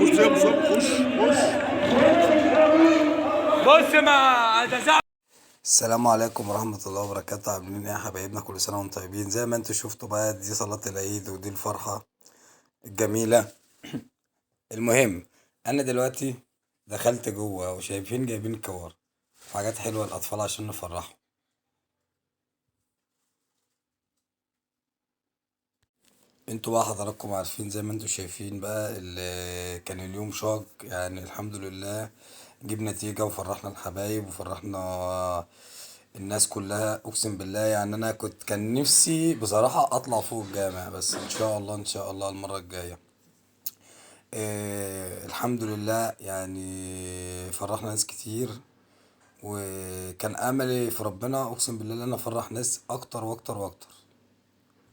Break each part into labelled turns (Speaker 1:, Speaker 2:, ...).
Speaker 1: خش يا مصطفى، خش. بص ما
Speaker 2: السلام عليكم ورحمة الله وبركاته. عاملين ايه يا حبايبنا؟ كل سنة وانتم طيبين. زي ما انتم شفتوا بقى، دي صلاة العيد ودي الفرحة الجميلة. المهم، انا دلوقتي دخلت جوه وشايفين جايبين كور وحاجات حلوة للأطفال عشان نفرحهم. انتوا بقى حضراتكم عارفين، زي ما انتوا شايفين بقى، اللي كان اليوم شاق يعني. الحمد لله جيب نتيجة وفرحنا الحبايب وفرحنا الناس كلها. اقسم بالله يعني انا كان نفسي بصراحة اطلع فوق الجامع، بس ان شاء الله ان شاء الله المرة الجاية. الحمد لله يعني فرحنا ناس كتير، وكان املي في ربنا اقسم بالله ان انا افرح ناس اكتر واكتر واكتر.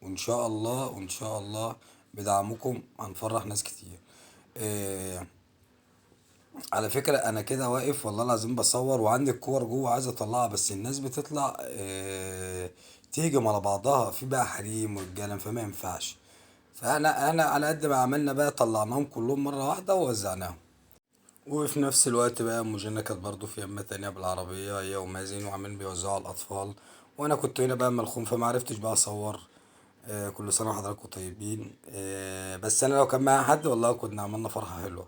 Speaker 2: وان شاء الله وان شاء الله بدعمكم هنفرح ناس كتير. إيه على فكرة انا كده واقف والله العظيم بصور، وعندي الكور جوه عايز اطلعها، بس الناس بتطلع تهجم على بعضها، في بقى حريم ورجاله، فما ينفعش. فانا على قد ما عملنا بقى طلعناهم كلهم مرة واحدة ووزعناهم. وفي نفس الوقت بقى ام جنة كانت برضه في يمة تانية بالعربية، هي ومازن، وعمالين بيوزعوا على الأطفال. وأنا كنت هنا بقى ملخوم فما عرفتش بقى أصور. كل سنة وحضراتكم طيبين. بس أنا لو كان معايا حد والله كنا عملنا فرحة حلوة.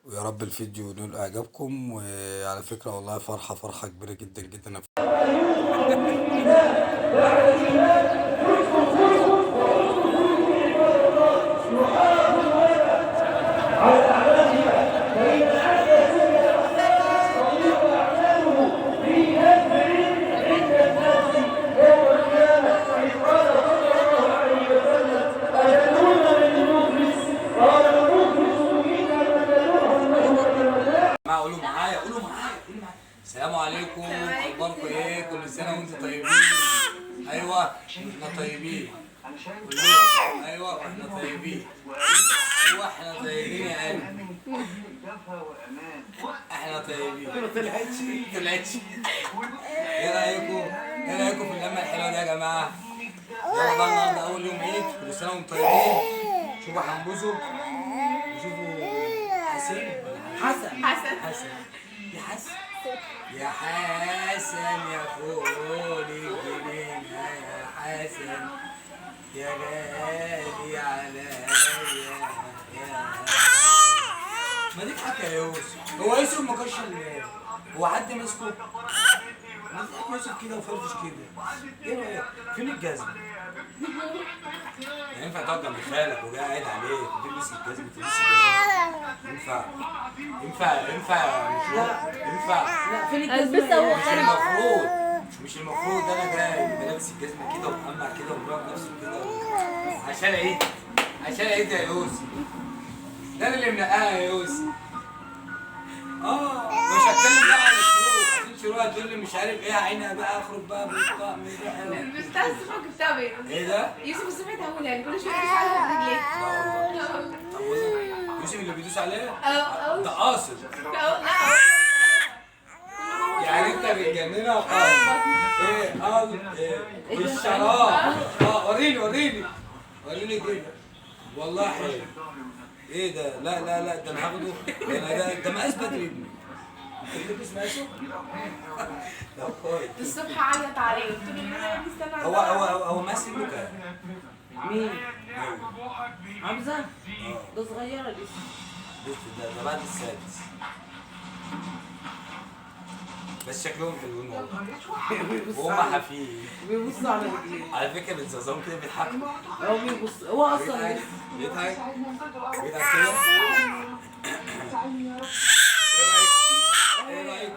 Speaker 2: ويا رب الفيديو ينول إعجابكم. وعلى فكرة والله فرحة كبيرة جدا جدا. السلام عليكم، اخباركم ايه؟ كل سنه وانتم طيبين. ايوه احنا طيبين كلهم. ايوه احنا طيبين. ايوه احنا طيبين يا قلبي. احنا طيبين. طلعتش. ايه رايكم؟ ايه رايكم في اللمه الحلوه دي يا جماعه؟ يلا بقى النهارده اول يوم عيد، كل سنه وانتم طيبين. شوفوا حنبوزو وشوفوا حسن يا حسن يا حسن يا فولي الجنينة يا حسن يا غالي عليا يا ما تضحك يا يوسف. هو يوسف ما كانش هو حد مسكه؟ ما تضحك يوسف كده وفرفش كده. ايه رايك؟ فين الجزمة؟ يعني ينفع تقعد جنب خالك وجاي قاعد عليك وتلبس الجزمة تلبس الجزمة؟ ينفع؟ ينفع؟
Speaker 3: لا فين الجزمة؟
Speaker 2: مش المفروض انا جاي لابس الجزمة كده ومقمع كده ومراقب نفسه كده عشان ايه؟ عشان ايه يا يوسف؟ ده انا اللي منقاها يا يوسف. مش هتكلم بقى عن الشروق، عشان شروق هتقول لي مش عارف ايه، عينها بقى اخرج بقى بالطقم ده.
Speaker 3: البستان الصبح جبتها بيه.
Speaker 2: ايه ده؟
Speaker 3: يوسف الصبح اتهول يعني كل شويه يدوس عليها برجليه.
Speaker 2: لا والله. طب يوسف اللي بيدوس عليها؟
Speaker 3: اه
Speaker 2: ده قاصد.
Speaker 3: لا
Speaker 2: يعني انت بتجننها وقاصد. ايه الشراب. وريني كده. والله حلو. ايه ده؟ لا ده انا هاخده. ده مقاس بدري ابني. انت بتلبس مقاسه؟ ده كويس.
Speaker 3: الصبح عيط عليه قلت له يا استنى.
Speaker 2: هو مقاس ابنه كام؟
Speaker 4: مين؟ حمزة؟ ده صغيرة لسه.
Speaker 2: ده بعد السادس. بس شكلهم حلوين والله. وهم حافيين.
Speaker 4: بيبص على رجليه.
Speaker 2: على فكرة بتزازهم كده بيضحكوا.
Speaker 4: هو بيبص، هو أصلا
Speaker 2: بيضحك كده. ايه رايك؟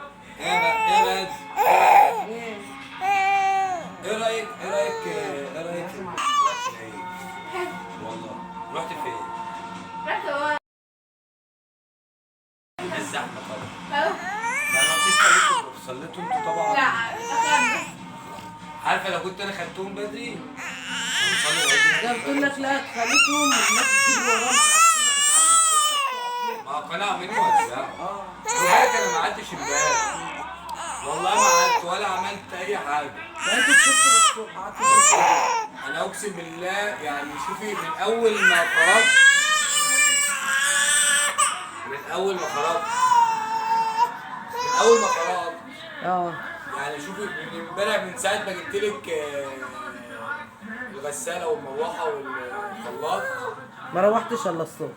Speaker 2: والله رحت فين؟
Speaker 3: رحت هو
Speaker 2: الزحمة طبعا. ما رحتش صليتوا انتوا طبعا.
Speaker 3: لا اخدنا.
Speaker 2: عارفة لو كنت انا خدتهم بدري
Speaker 4: ده بتقول لك لا خليتهم الناس تجري وراهم.
Speaker 2: ما قناع مني ولا وهيك انا ما قعدتش امبارح. والله ما قعدت ولا عملت اي حاجة.
Speaker 4: ده انتوا بتشوفوا الصبح.
Speaker 2: انا اقسم بالله يعني شوفي من اول ما خرجت اول ما خرجت من اول ما خرجت
Speaker 4: اه
Speaker 2: يعني شوفي من امبارح من ساعه ما جبت لك الغساله والمروحه والخلاط.
Speaker 4: ما روحتش الا الصبح.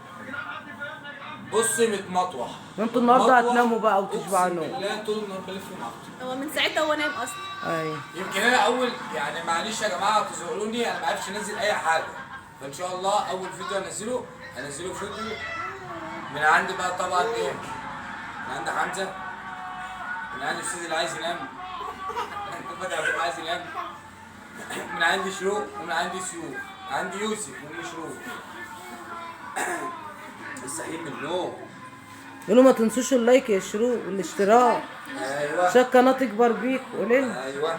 Speaker 2: بصي متمطوح.
Speaker 4: انتوا النهارده
Speaker 2: مطوح.
Speaker 4: هتناموا بقى وتشبعوا
Speaker 2: أقسم
Speaker 4: نوم.
Speaker 2: بالله طول النهار بلف معاكم.
Speaker 3: هو من ساعتها هو نايم اصلا.
Speaker 4: ايوه
Speaker 2: يمكن انا اول يعني معلش يا جماعه تزعلوني انا ما عرفتش انزل اي حاجه. فان شاء الله اول فيديو هنزله فيديو من عندي بقى طبعا ايه؟ من عند حمزه، من عند الاستاذ اللي عايز ينام، من عند اللي عايز ينام، من عندي شروق ومن عندي سيوف، عندي يوسف ومن شروق. صحيح من النوم.
Speaker 4: قولوا ما تنسوش اللايك يا شروق والاشتراك
Speaker 2: ايوه
Speaker 4: عشان القناه تكبر بيك. قولي
Speaker 2: ايوه.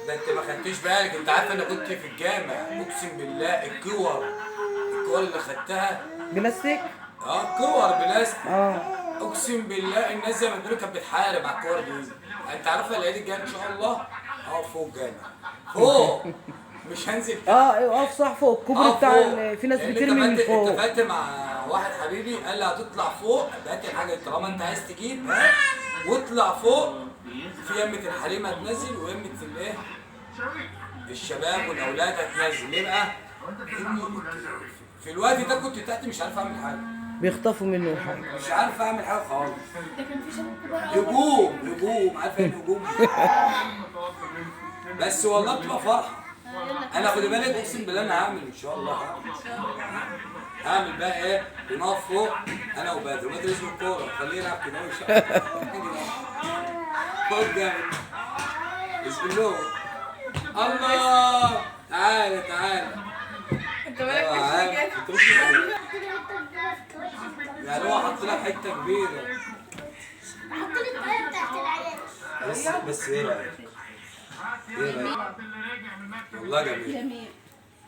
Speaker 2: ده انت ما خدتيش بالك، انت عارفه انا كنت في الجامع اقسم بالله الكور اللي خدتها
Speaker 4: بلاستيك.
Speaker 2: كور بلاستيك.
Speaker 4: اه
Speaker 2: اقسم بالله الناس زي ما بيقولوا كانت بتحارب على الكور دي. انت عارفه العيد الجاي ان شاء الله فوق الجامع فوق مش هنزل.
Speaker 4: اقف صح فوق الكوبري بتاع في ناس بترمي من فوق.
Speaker 2: اتفقت مع واحد حبيبي قال لي هتطلع فوق هات الحاجه طالما انت عايز تجيب ها واطلع فوق في يمه الحريم هتنزل ويمه الايه الشباب والاولاد هتنزل. ليه بقى؟ في الوقت ده كنت تحت مش عارف اعمل حاجه.
Speaker 4: بيخطفوا منه حاجه.
Speaker 2: مش عارف اعمل حاجه خالص.
Speaker 3: ده كان في شباب كبار
Speaker 2: هجوم عارفه ايه هجوم؟ بس والله بتبقى فرحه. انا خدي بالك اقسم بالله انا هعمل ان شاء الله هعمل بقى ايه؟ بنقف فوق انا وبدر اسمه الكوره خليه يلعب كده ان شاء الله. فوق جامد بسم الله. الله تعالى
Speaker 3: انت مالك مش
Speaker 2: يعني هو حط لك حته كبيره.
Speaker 5: حط لي الطريقه بتاعت العيال.
Speaker 2: بس ايه رايك؟ والله جميل.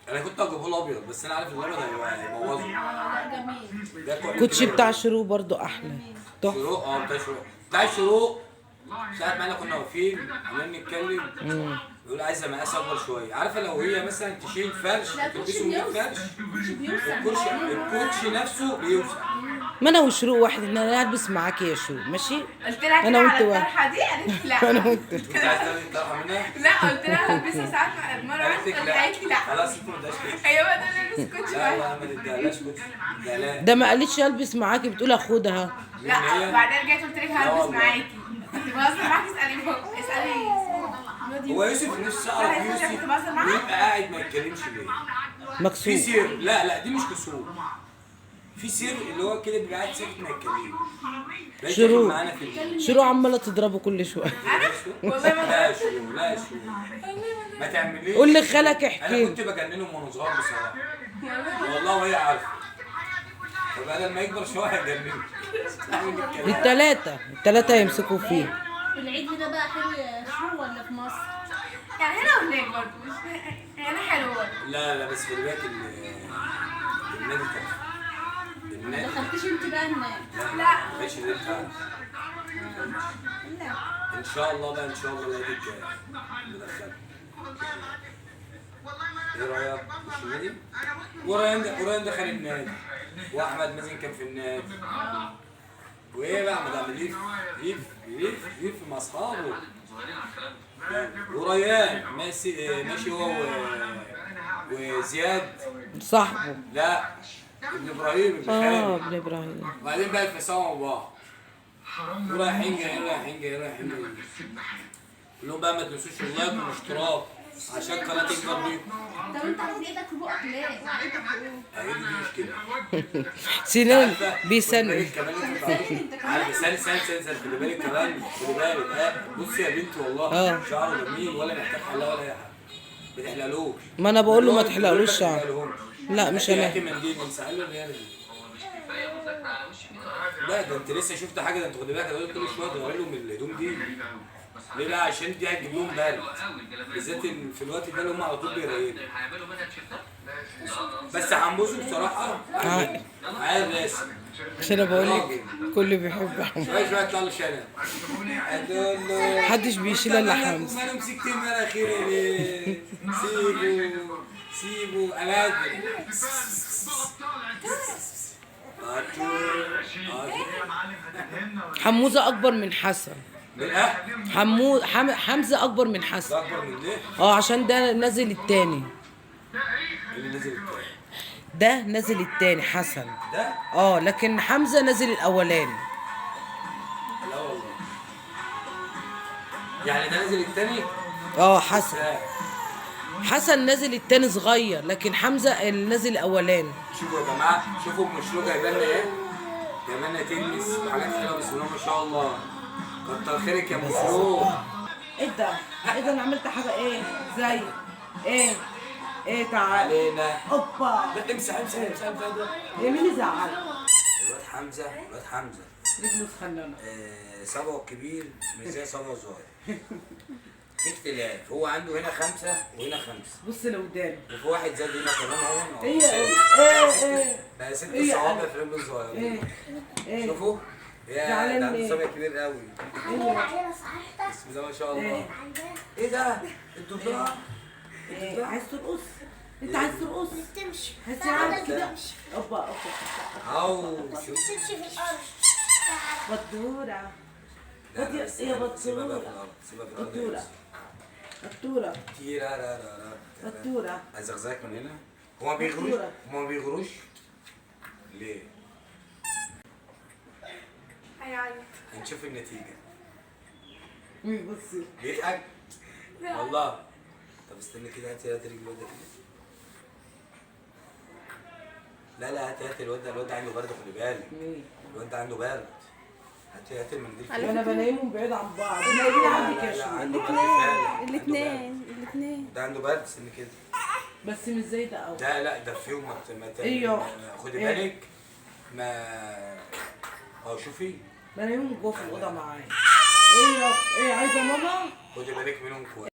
Speaker 2: انا كنت هجيبه له ابيض بس انا عارف الابيض هيبوظه.
Speaker 3: لا جميل.
Speaker 2: ده كويس.
Speaker 4: الكوتشي بتاع شروق برضو احلى. تحفه.
Speaker 2: شروق بتاع شروق ساعة ما احنا كنا واقفين عمالين نتكلم يقول عايزه مقاس اكبر شويه. عارفه لو هي مثلا تشيل فرش تلبسه من فرش الكوتشي نفسه بيوسع.
Speaker 4: ما انا وشروق واحد ان انا البس معاكي يا شروق ماشي.
Speaker 3: قلت لها
Speaker 4: أنا
Speaker 3: كده
Speaker 4: وأنت
Speaker 3: على
Speaker 4: واحد.
Speaker 3: الطرحه دي قالت لي لا.
Speaker 4: انا وانت.
Speaker 2: انت عايز تاخدي الطرحه منها؟
Speaker 3: لا قلت لها هلبسها ساعات مره
Speaker 2: قالت لك لا.
Speaker 3: قالت لي لا.
Speaker 2: خلاص انت ما اداش كوتشي.
Speaker 3: ايوه ده اللي لبس كوتشي
Speaker 2: لا
Speaker 3: بقى.
Speaker 2: ما تديهاش كوتشي. لا
Speaker 4: ده ما قالتش البس معاكي بتقول اخدها.
Speaker 3: لا بعدين رجعت قلت لك هلبس معاكي. كنت بهزر معاكي اسالي
Speaker 2: هو يوسف نفسه اعرف يوسف ويبقى قاعد ما يتكلمش ليه؟ في
Speaker 4: مكسور.
Speaker 2: سر لا دي مش كسور. في سر اللي هو كده بيبقى قاعد ساكت ما يتكلمش.
Speaker 4: شروق
Speaker 2: معانا في
Speaker 4: شروق عماله تضربه كل شويه.
Speaker 3: انا والله ما
Speaker 2: لا شروق ما تعمليش.
Speaker 4: قول لخالك
Speaker 2: انا
Speaker 4: احكي.
Speaker 2: كنت بجننهم وانا صغير بصراحه والله وهي عارفه. فبدل ما يكبر شويه هيجننه.
Speaker 4: التلاتة يمسكوا فيه.
Speaker 5: العيد ده بقى حلو يا شو ولا في مصر؟
Speaker 3: يعني هنا وهناك برضه مش هنا حلو برضه.
Speaker 2: لا بس خلي بالك النادي تحفه.
Speaker 5: ما
Speaker 2: النادي
Speaker 5: دخلتيش انت بقى هناك؟
Speaker 3: لا.
Speaker 2: ماشي زي بتاعنا. ان شاء الله بقى ان شاء الله العيد الجاي ندخلك. ايه رايك؟ مش النادي؟ وريان دخل النادي واحمد مازن كان في النادي. وايه بقى احمد عمال يلف مع اصحابه. وريان ماشي هو وزياد
Speaker 4: صاحبه.
Speaker 2: لا ابن ابراهيم ابن خالد.
Speaker 4: ابن ابراهيم.
Speaker 2: وبعدين بقى يتفسحوا مع بعض ورايحين جايين. كلهم بقى ما تنسوش اللايك والاشتراك عشان القناه تكبر بيكم.
Speaker 5: طب انت حاطط ايدك في بقك ليه؟ ايدك
Speaker 2: هي دي مشكله.
Speaker 4: سنان
Speaker 2: خلي
Speaker 4: بيسن.
Speaker 2: بالك كمان خلي بالك كمان بصي يا بنتي والله شعره جميل ولا محتاج حلاقه ولا اي حاجه. ما تحلقلوش.
Speaker 4: ما انا بقول له ما تحلقلوش شعر. لا مش انا.
Speaker 2: هاتي منديل امسح له الريال. لا ده انت لسه شفت حاجه. ده انت خدي بالك ده كل شويه تغير لهم الهدوم دي. ليه بقى؟ عشان دي هتجيب لهم برد بالذات في الوقت ده اللي هم على طول بيريلوا. بس حموزه بصراحه عيل راسم.
Speaker 4: مش انا بقول لك كله بيحب حمو.
Speaker 2: شويه يطلع له شنب.
Speaker 4: محدش بيشيل الا حمزه.
Speaker 2: ماله مسكت المناخير ليه؟ سيبوا انا
Speaker 4: حموزة اكبر من حسن.
Speaker 1: لا
Speaker 4: حمزة اكبر من حسن.
Speaker 1: ده اكبر من ده.
Speaker 4: عشان ده نازل التاني.
Speaker 1: اللي نزل التاني
Speaker 4: ده نازل التاني حسن.
Speaker 1: ده
Speaker 4: لكن حمزة نازل الاولاني.
Speaker 1: لا والله. يعني ده نزل التاني.
Speaker 4: حسن.
Speaker 1: لا.
Speaker 4: حسن نازل التاني صغير، لكن حمزة اللي نازل الاولاني.
Speaker 1: شوفوا يا جماعه، شوفوا المشروع جايبه لنا ايه. جايبه لنا تلمس وحاجات حلوه بسم الله ما شاء الله. كتر خيرك يا مشروع.
Speaker 4: ايه ده انا عملت حاجه زي تعال
Speaker 1: علينا.
Speaker 4: اوبا.
Speaker 1: لا امسح ده.
Speaker 4: مين زعل؟
Speaker 2: الواد حمزه
Speaker 4: رجله سخنانه.
Speaker 2: صبعه الكبير مش زي صبعه الصغير. في اختلاف، هو عنده هنا 5 وهنا 5.
Speaker 4: بص لقدام.
Speaker 2: وفي واحد زاد هنا كمان اهو.
Speaker 4: ايه
Speaker 2: بقى 6 صوابع في رجله صغير. شوفوا يا
Speaker 4: زعلان
Speaker 2: ده عنده
Speaker 4: ليه؟
Speaker 2: صبع كبير قوي. بسم الله ما شاء الله. ايه ده؟ الضفدع؟
Speaker 4: عايز ترقص؟ انت عايز ترقص؟
Speaker 5: تمشي
Speaker 4: عايز تلعب كده؟ اوبا
Speaker 2: او
Speaker 5: تمشي في الارض.
Speaker 4: بطوره.
Speaker 2: لا، لا،
Speaker 4: يا
Speaker 2: سيبها بقى في
Speaker 4: بطوره.
Speaker 2: الارض، سيبها في الارض.
Speaker 4: بطوره. بطوره.
Speaker 2: تيرارارارا.
Speaker 4: بطوره.
Speaker 2: ازغزغك من هنا. هما ما بيغروش ليه؟
Speaker 3: هيعيط.
Speaker 2: هنشوف النتيجة.
Speaker 4: بصي
Speaker 2: بيضحك؟ والله. طب استنى كده، هاتي رجل الواد ده كده. لا هاتي الواد ده عنده برد، خلي بالك. الواد ده عنده برد. هاتي المنديل كده.
Speaker 4: انا بنيمهم بعيد عن بعض. نايمين عندي
Speaker 2: لا،
Speaker 4: كشف.
Speaker 2: عنده برد فعلا.
Speaker 5: الاثنين
Speaker 2: ده عنده برد، استنى كده.
Speaker 4: بس مش زي ده قوي.
Speaker 2: لا ده فيهم خدي بالك. شوفي.
Speaker 4: بنيمهم جوه في الاوضه معايا. ايه عايزه ماما؟
Speaker 2: خدي بالك منهم كويس.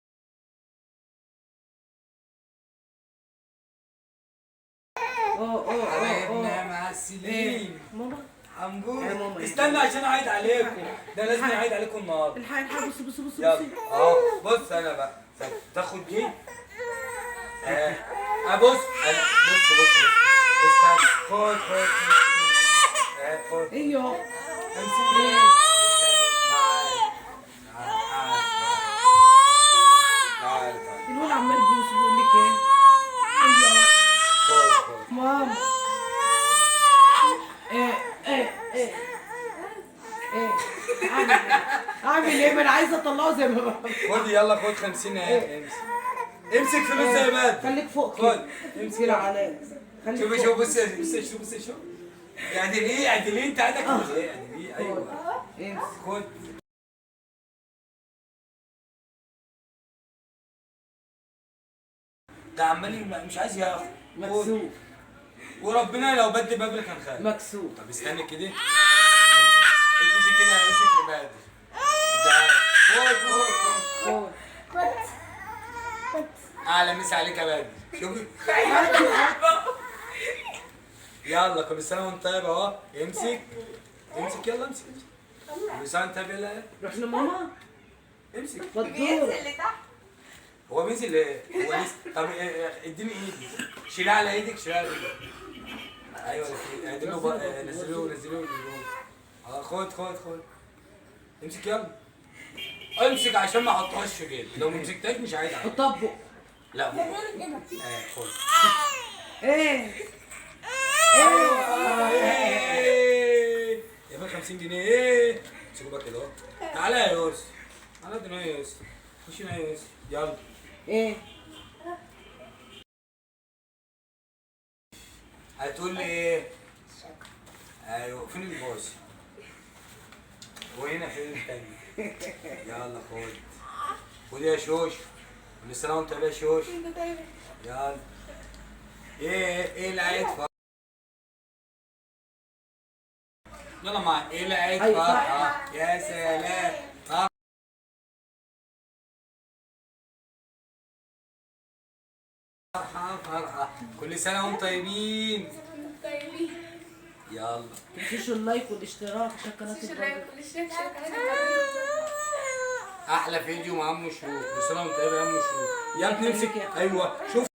Speaker 2: حبايبنا مع السنين.
Speaker 4: ماما يا
Speaker 1: حنبوش.
Speaker 4: ماما.
Speaker 1: استنى عشان اعيد عليكم. ده لازم اعيد عليكم النهارده.
Speaker 4: الحق بص
Speaker 1: يلا اهو بص انا بقى. تاخد دي. بص انا بص استنى. خد
Speaker 4: ايوه
Speaker 1: امسك. تعال
Speaker 4: الولد عمال بيوصف يقول لك ايه؟ ايوه
Speaker 2: خد
Speaker 4: ماما. اعمل ايه؟ ما انا عايزه اطلعه زي ما بقى.
Speaker 1: خد يلا خد 50 اهي. امسك فلوس زي ما انت.
Speaker 4: خليك فوق
Speaker 1: خد
Speaker 4: كده.
Speaker 1: امسك
Speaker 4: كده عليك.
Speaker 1: شوف بص يعني ليه انت عندك يعني ليه ايوه خد. ده عمال مش عايز ياخد.
Speaker 4: مكسوف.
Speaker 1: وربنا لو بدي بابل كان خالد.
Speaker 4: مكسوف.
Speaker 1: طب استنى كده. ادي دي كده امسك لبادر. خد. اعلى مسا عليك يا بادر. شوفي. يلا كل سنه وانت طيب اهو. امسك يلا امسك. كل سنه وانت طيب يلا.
Speaker 4: رحنا ماما.
Speaker 1: امسك.
Speaker 4: بطوره.
Speaker 3: اللي تحت.
Speaker 1: هو بينزل ايه؟ هو لسه. طب اديني ايدي. شيلها على ايدك. ايوه نزلوه. خد. امسك يلا. امسك عشان ما احطهاش في جيبي. لو ما مسكتهاش مش عايز عليك.
Speaker 4: طبق.
Speaker 1: لا خد.
Speaker 4: ايه
Speaker 1: يا باشا 50 جنيه. ايه امسكوا بقى كده اهو. تعالى يا يوسف. تعالى يا يوسف. خش هنا يا يوسف. يلا.
Speaker 4: ايه
Speaker 1: هتقول لي ايه؟ ايوه فين الباص؟ وهنا فين التاني؟ يلا خد يا شوش. كل سنه وانت طيب يا شوش. يلا. ايه اللي هيدفع؟ يلا معايا. ايه اللي هيدفع؟ يا سلام. فرحة. كل سنة وانتم طيبين. يلا.
Speaker 4: تنسيش اللايك والاشتراك عشان قناه البرد.
Speaker 1: احلى فيديو مع ام شروق. كل سنة وانت طيب يا ام شروق. يا ابني امسك. ايوه شوف.